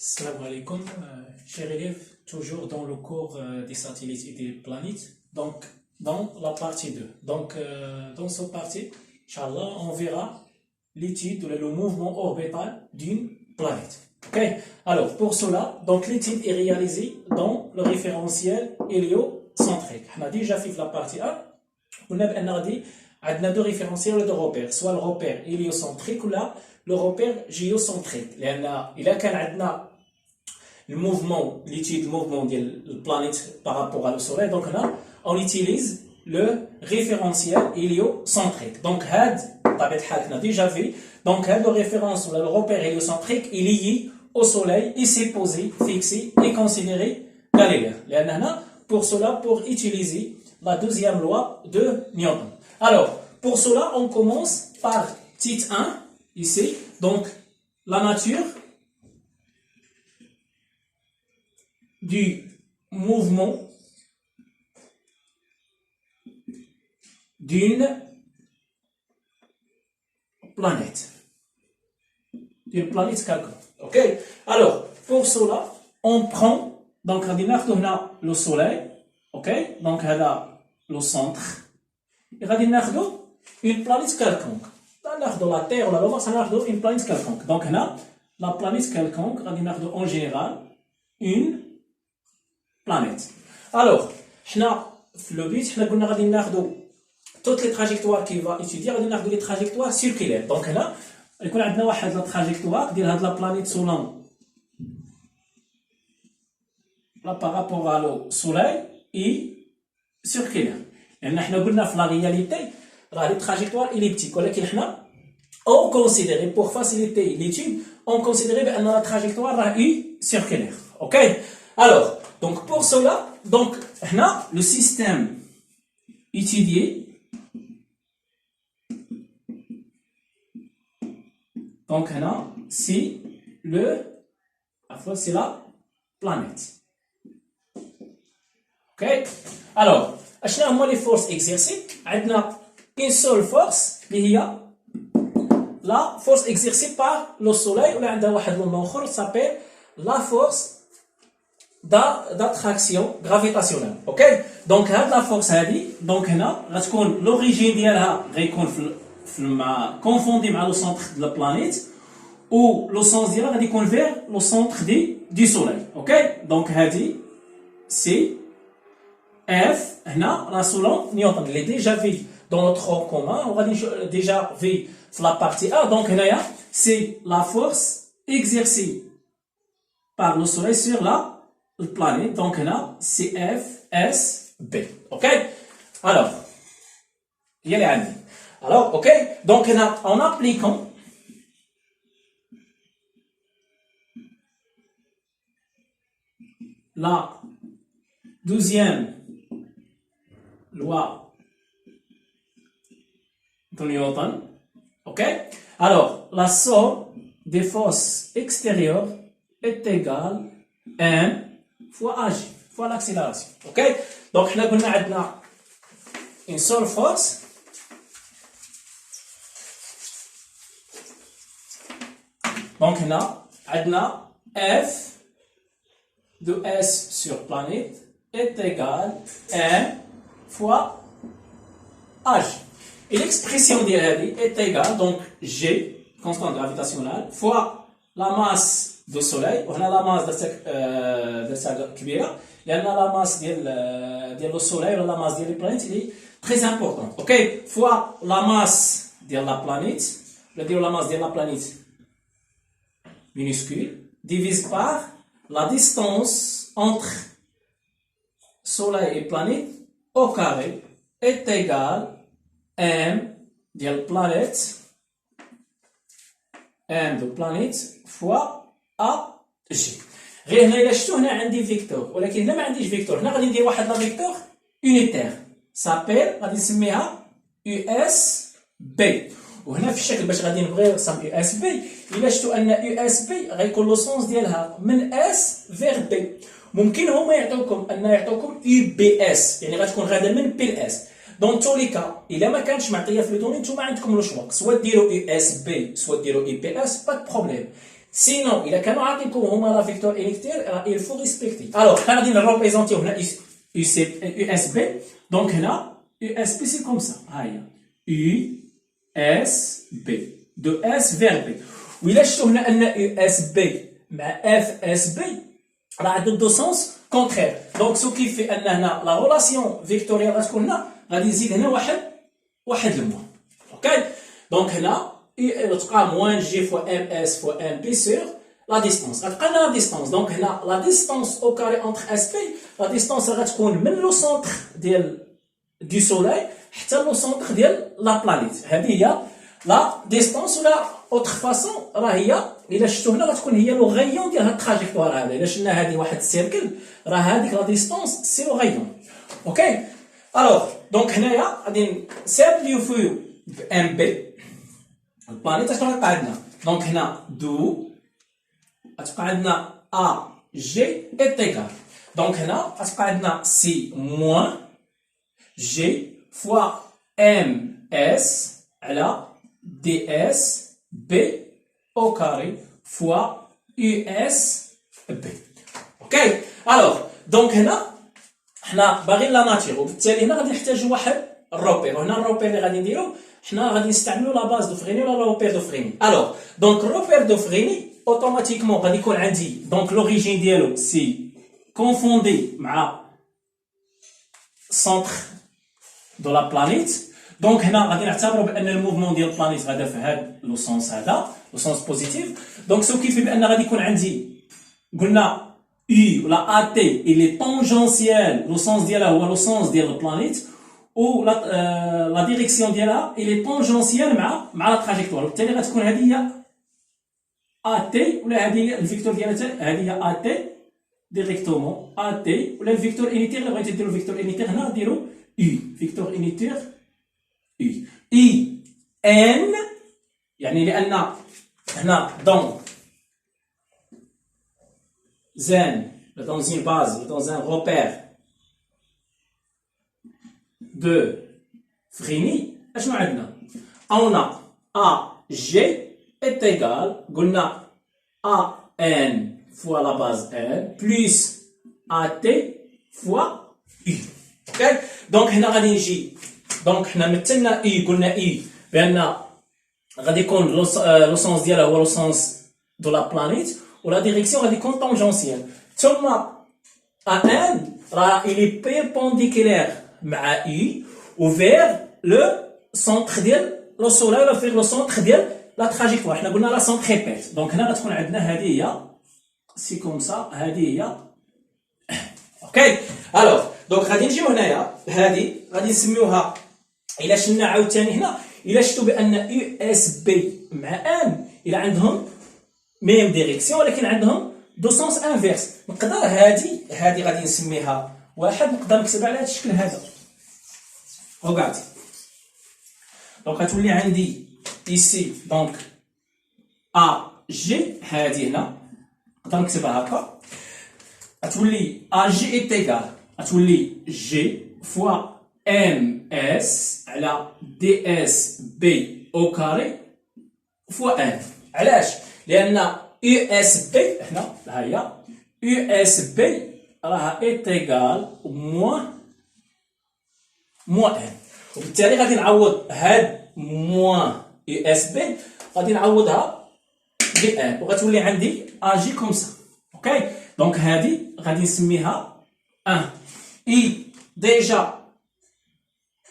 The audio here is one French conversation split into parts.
Salam alaikum, chers élèves, toujours dans le cours des satellites et des planètes, donc dans la partie 2. Donc dans cette partie, Inch'Allah, on verra l'étude, le mouvement orbital d'une planète. Ok. Alors pour cela, donc l'étude est réalisée dans le référentiel héliocentrique. On a déjà fait la partie 1. On a deux référentiels de repères, soit le repère héliocentrique ou là le repère géocentrique. Il a qu'un le mouvement, l'étude du mouvement de la planète par rapport au Soleil, donc on utilise le référentiel héliocentrique. Donc, on a déjà vu, donc le référence, le repère héliocentrique est lié au Soleil, il s'est posé, fixé et considéré galiléen. Pour cela, pour utiliser la deuxième loi de Newton. Alors, pour cela, on commence par titre 1, ici, donc la nature du mouvement d'une planète. D'une planète quelconque. Ok? Alors, pour cela, on prend, donc, on a le Soleil, ok? Donc, on a le centre. Et on a une planète quelconque. On a la Terre, on a une planète quelconque. Donc, on a la planète quelconque, on a en général une planète. Alors, le but, on a toutes les trajectoires qu'il va étudier, on a des trajectoires circulaires. Donc là, on a une trajectoire de la planète solaire par rapport au Soleil et circulaire. Et on a la réalité, les trajectoires elliptiques. On considère, pour faciliter l'étude, on considère que la trajectoire est circulaire. Ok? Alors, donc pour cela, donc, le système étudié, donc c'est la planète. Ok? Alors, les forces exercées, on a une seule force, qui est la force exercée par le Soleil, ou on s'appelle la force d'attraction gravitationnelle. Ok? Donc, la force donc l'origine d'elle va confondue avec le centre de la planète, ou le sens d'elle va vers le centre du Soleil. Ok? Donc, c'est F, la selon Newton. Je l'ai déjà vu dans notre tronc commun, on a déjà vu la partie A. Donc, c'est la force exercée par le Soleil sur la planète. Donc, c'est F, S, B. Ok? Alors, il y a les alors, ok? Donc, en appliquant la deuxième loi de Newton, ok? Alors, la somme des forces extérieures est égale à M fois AG, fois l'accélération, ok? Donc, on a une seule force. Donc, on a F de S sur planète est égal à M fois H. Et l'expression est égale, donc G, constante gravitationnelle, fois la masse du Soleil. On a la masse de sa كبيرة. Il y a la masse du Soleil, la masse des planètes, il est très important. Ok? Fois la masse de la planète, la masse de la planète minuscule, divise par la distance entre Soleil et planète au carré est égale à M de planète fois AG. غير هنا إلا شفتو هنا عندي فيكتور، ولكن هنا ما عنديش فيكتور. هنا غادي ندير واحد لا فيكتور يونيتير سابيل غادي نسميها يو اس بي. وهنا في الشكل باش غادي نبغي نرسم يو اس بي، الا شفتو ان يو اس بي غيكون لو سونس ديالها من اس فيغ بي. ممكن هما يعطوكم يو بي اس، يعني غتكون غادا من بي لاس. دون تو لي كا الا ما كانتش معطيه في لو دوني نتوما عندكم لو شوا، سوا ديروا يو اس بي سوا ديروا اي بي اس، با دو بروبليم. Sinon, il a qu'à nous raconter la victoire électrique, il faut respecter. Alors, on va représenter USB. Donc, là, USB, c'est comme ça. USB. De S vers B. Ou il a un USB, mais FSB, on a deux sens contraires. Donc, ce qui fait la relation vectorielle, on a des idées, واحد الموان. OK? Donc là, il y a moins G fois MS fois MP sur la distance. La distance. Donc là, la distance au carré entre SP, la distance va être من le centre du soleil حتى le centre de la planète. هذه هي la distance ولا autre façon راه هي إلا شفتو هنا غتكون هي لو غيون ديال هاد التراجيكتوار هذا. إلا شفنا هذه واحد السيركل راه هذيك لا ديستونس سي لو غيون. OK? Alors, donc هنايا غادي نسامبليو فيو ب ام بي البلانيت. اشنو غيبقى عندنا؟ دونك هنا دو غتبقى عندنا ا جي ايتيغال. دونك هنا غتبقى عندنا سي موان جي فوا ام اس على دي اس بي او كاري فوا يو اس بي. اوكي. الوغ دونك هنا حنا باغيين لا ناتير، وبالتالي هنا غادي نحتاجو واحد الروبير، وهنا الروبير اللي غادي نديرو حنا غادي نستعملو لا باز دو فريني ولا روبير دو فريني. الوغ دونك الروبير دو فريني اوتوماتيكمون غادي يكون عندي دونك لوريجين ديالو سي كونفوندي مع سونتر دو لا بلانيت. دونك هنا غادي نعتبروا بان الموفمون ديال البلانيت غادا في هذا لو سونس، هذا لو سونس بوزيتيف. دونك سو كيفي بان غادي يكون عندي قلنا U, la AT, il est tangentiel, le sens d'elle ou le sens de la planète, ou la direction d'elle, il est tangentiel مع la trajectoire. بالتالي غتكون هذه هي AT ولا هذه هي الفيكتور ديالها، هذه هي AT ديريكتومون AT ولا الفيكتور انيتير اللي بغيتي ديرو الفيكتور انيتير هنا ديرو U فيكتور انيتير U I N، يعني لأن هنا دونك dans une base, dans un repère de Friny, on a AG est égal, on a AN fois la base N plus AT fois U. Ok? Donc, on a dit, donc, on a maintenant U, on a U, ben, on a dit qu'on le sens d'elle ou le sens de la planète. Ou la direction elle est tangentielle. ثم AN il est perpendiculaire مع U ou vers le centre ديال le soleil ou vers le centre ديال la trajectoire. حنا قلنا لا centripète. دونك هنا غتكون عندنا هذه هي سي كوم سا، هذه هي. اوكي. الوغ دونك غادي نجيو هنايا هذه غادي نسميوها، الا شفنا عاوتاني هنا الا شفتوا بان يو اس بي مع ان الى عندهم ميم ديريكسيون ولكن عندهم دو سونس انفيرس. نقدر هذه غادي نسميها واحد، نقدر نكتب على هذا الشكل هذا. ركعتي دونك غتولي عندي ايسي دونك ا جي، هذه هنا نقدر نكتبها هكا، غتولي ا جي ايت ايكال غتولي جي فوا ام اس على دي اس بي او كاري فوا ان. علاش؟ لأن يو اس بي هنا ها هي يو اس بي راها ايت ايكال موان ان، وبالتالي غادي نعوض هاد موان يو اس بي غادي نعوضها ب ان وغتولي عندي اجي كوم سا. اوكي. دونك هادي غادي نسميها 1 اي ديجا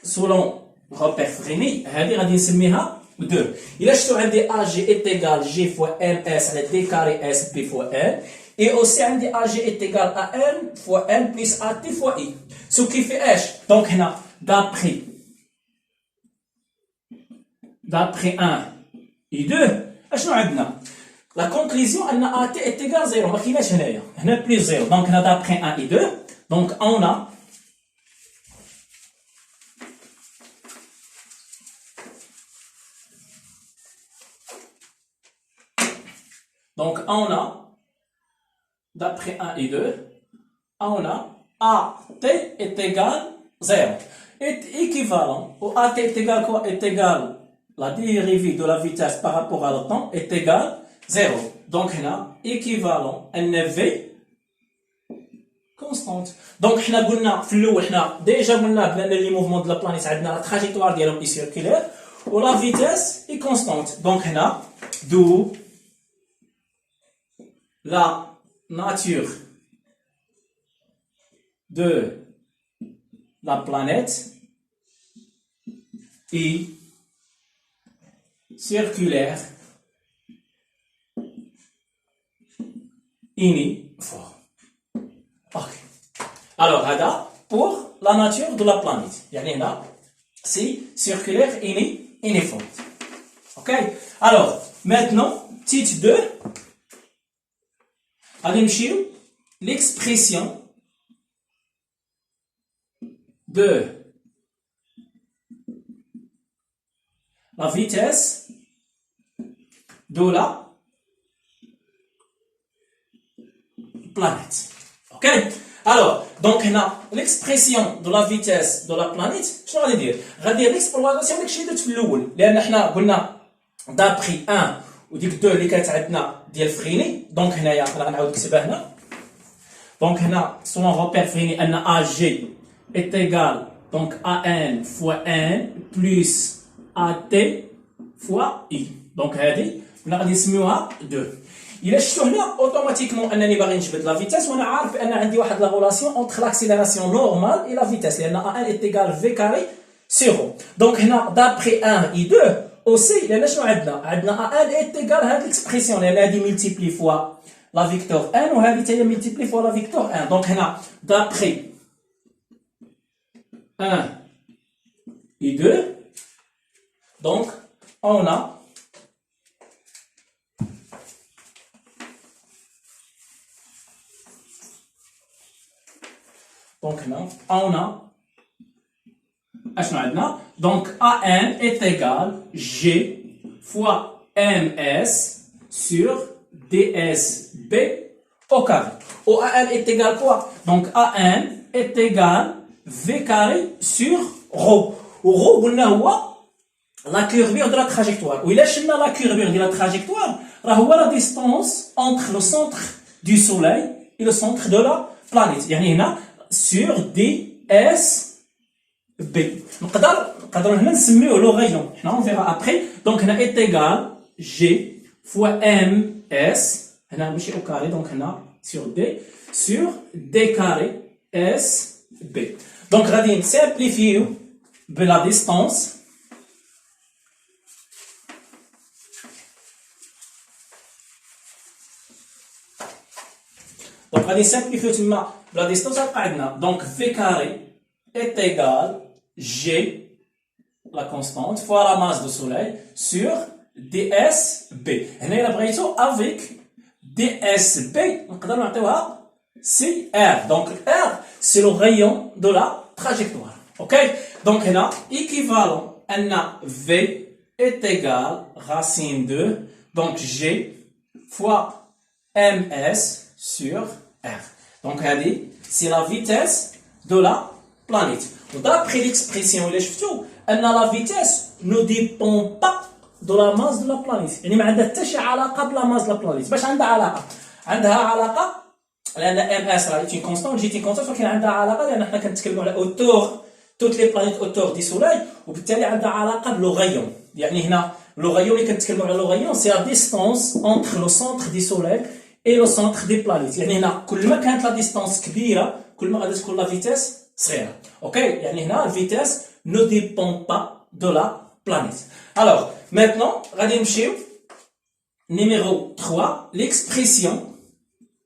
سولون روبير فريني، هادي غادي نسميها 2. Il شفتو عندي AG est égal G fois MS على D carré S B fois N, et aussi عندي AG est égal à N fois N plus AT fois I. Ce qui fait ايش؟ donc هنا d'après 1 et 2 اشنو عندنا؟ la conclusion ان AT est égal 0 ما كايناش هنايا، هنا plus 0. donc هنا d'après 1 et 2 donc on a donc on a d'après 1 et 2 on a AT est égal 0 est équivalent au AT est égal quoi? Est égal la dérivée de la vitesse par rapport à le temps est égal 0. Donc, on a équivalent NV constante. Donc, on a déjà les mouvements de la planète, la trajectoire est circulaire, ou la vitesse est constante. Donc, on a d'où la nature de la planète est circulaire uniforme. Ok. Alors, هذا pour la nature de la planète. يعني هنا c'est circulaire uniforme. Ok. Alors, maintenant, titre 2. غادي نمشيو l'expression de la vitesse de la planète. Ok? Alors, donc, on a l'expression de la vitesse de la planète. شنو غادي ندير؟ غادي l'exploitation داكشي اللي درت في الاول، لان حنا قلنا d'après 1 وديك 2 اللي كانت عندنا ديال فريني. دونك هنايا انا غنعاود نكتبها هنا. دونك هنا سون روبير فريني ان ا جي est égal donc à n fois n plus at fois i. donc هذه ولا غادي نسميوها 2. إلا شفتوا هنا اوتوماتيكمون انني باغي نجبد لا فيتاس وانا عارف بان عندي واحد لا غولاسيون اونتر لاكسيليراسيون نورمال اي لا فيتاس، لان a1 est égal v carré sur rho. دونك هنا d'après 1 et 2 aussi لان شنو عندنا a1 est égal هاد l'expression لان هادي ملتيبلي فوا لا فيكتور n وهذه حتى هي ملتيبلي فوا لا فيكتور 1. دونك هنا d'après 1 et 2 donc on a donc là, on a donc AN est égal G fois MS sur DSB au carré. Au AN est égal quoi? Donc AN est égal V carré sur rho. Rho, la courbure de la trajectoire. Ou il a la courbure de la trajectoire, la distance entre le centre du Soleil et le centre de la planète. يعني هنا sur DSB. نقدروا هنا نسميوه لو غايون. حنا on verra après. donc هنا est égal G fois MS. هنا ماشي au carré donc هنا sur D sur D carré SB. donc غادي نسامبليفيو بلا distance. donc غادي نسامبليفيو تما la distance à Agna. Donc V carré est égal G, la constante, fois la masse du soleil, sur DSB. Et là, avec DSB, c'est R. Donc R, c'est le rayon de la trajectoire. Ok? Donc là, équivalent à V est égal racine de donc G fois MS sur R. Donc, c'est la vitesse de la planète. D'après l'expression, la vitesse ne dépend pas de la masse de la planète. يعني ما عندها حتى شي علاقة بلا masse de la planète. باش عندها علاقة؟ عندها علاقة لأن MS راه est une constante, G est une constante, ولكن عندها علاقة لأن حنا كنتكلموا على autour toutes les planètes autour du soleil وبالتالي عندها علاقة بلو غايون. يعني هنا لو غايون اللي كنتكلموا على لو غايون c'est la distance entre le centre du soleil et le centre des planètes. يعني هنا كل ما كانت لا ديستانس كبيره كل ما غادي تكون لا فيتاس صغيره. اوكي يعني هنا الفيتاس ne dépend pas de la planète. alors maintenant غادي نمشيو numéro 3 l'expression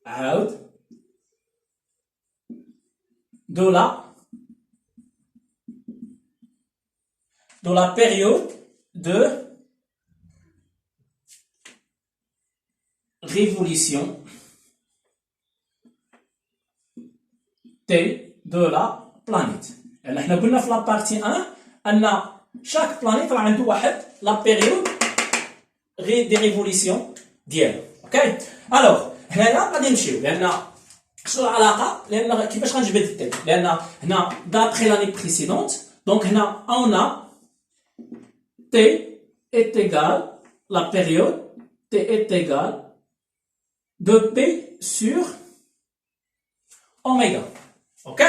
عاود de la période de révolution T de la planète. يعني احنا قلنا في لا بارتي 1 ان chaque planète راه عنده واحد لا période دي ريفوليسيون ديالو. اوكي الوغ هنايا غادي نمشيو لان شنو العلاقه؟ لان كيفاش غنجبد التي؟ لان هنا d'après l'année précédente donc هنا on a T est égal la période T est égal 2P sur oméga. Ok?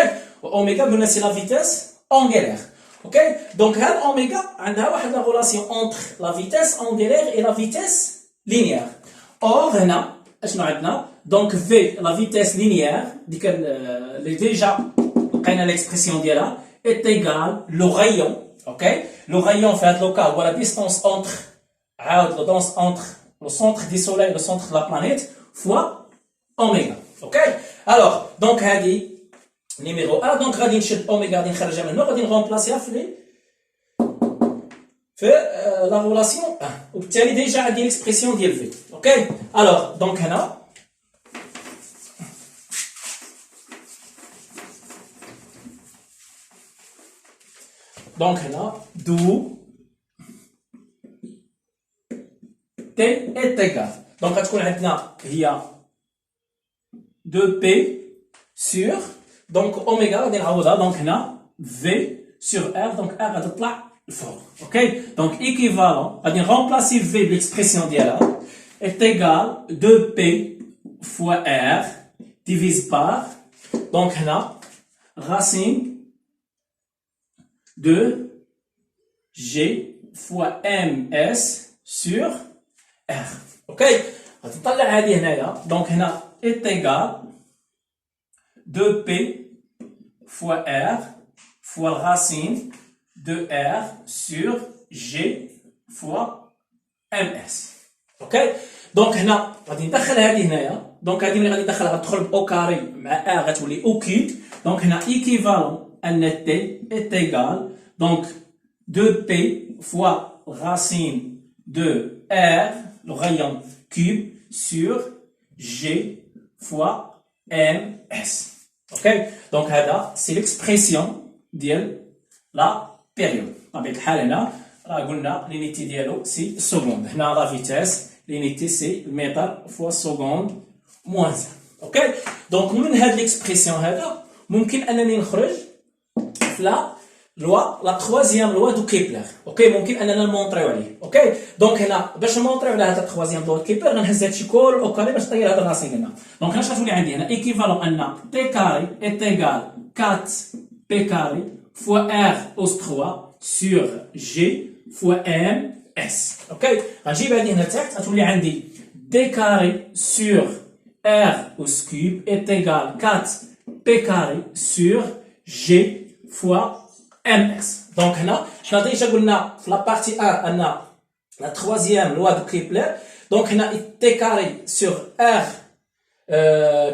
Oméga, c'est la vitesse angulaire. Ok? Donc, oméga a une relation entre la vitesse angulaire et la vitesse linéaire. Or, donc V, la vitesse linéaire, déjà, l'expression est égale le rayon. Ok? Le rayon fait le cas où la distance entre le centre du soleil et le centre de la planète fois oméga. Ok? Alors, donc, numéro 1, donc, oméga, on va remplacer la relation 1. وبالتالي déjà عندي l'expression ديال V. OK? Alors, donc هنا d'où T est égal. Donc غتكون عندنا هي 2P sur donc oméga غادي نعوضها دونك هنا V sur R donc R غادي تطلع الفوق. OK? Donc équivalent غادي remplacer V l'expression ديالها est égal 2P fois R divise par donc هنا racine de G fois MS sur R. OK? غادي نطلع هذه هنايا donc هنا est égal 2P fois R fois racine de R sur G fois MS. OK? Donc هنا غادي ندخل هذه هنايا donc هذه ملي غادي ندخلها غتدخل او كاري مع R غتولي او كيوب donc هنا équivalent ان T est égal donc 2P fois racine de R le rayon cube sur G fois MS. OK? Donc c'est l'expression de la période. Avec الحال هنا راه قلنا l'unité ديالو سي seconde. هنا la vitesse l'unité c'est mètre fois seconde moins 1. OK? Donc من هاد l'expression هذا ممكن انني نخرج في la troisième loi de Kepler. OK? ممكن اننا نمونطريو عليه. OK? دونك هنا باش نمونطريو على هاد troisième loi de Kepler غنهز هادشي كله او كاري باش نطير هاد الراسين هنا. دونك هنا شغتولي عندي هنا équivalent ان T carré est égal 4P carré fois R os 3 sur G fois MS. OK? غنجيب هذه هنا تحت غتولي عندي D carré sur R os cube est égal 4P carré sur G fois MS. Donc هنا حنا ديجا قلنا في la partie 1 ان la troisième loi de Kepler donc هنا T carré sur R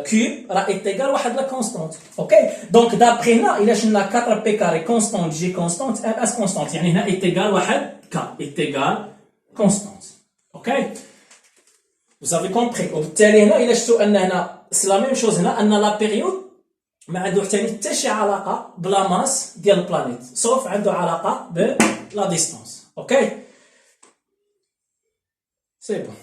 cube راه est égal واحد la constante. OK? donc d'après هنا الا شلنا 4P carré constante G constante MS constante يعني هنا est égal واحد K est égal constante. OK? Vous avez compris. وبالتالي هنا الا شفتوا ان هنا c'est la même chose هنا ان la période ما عنده حتى شي علاقه بلا ماس ديال البلانيت سوف عنده علاقه بلا ديستانس. اوكي سي بون.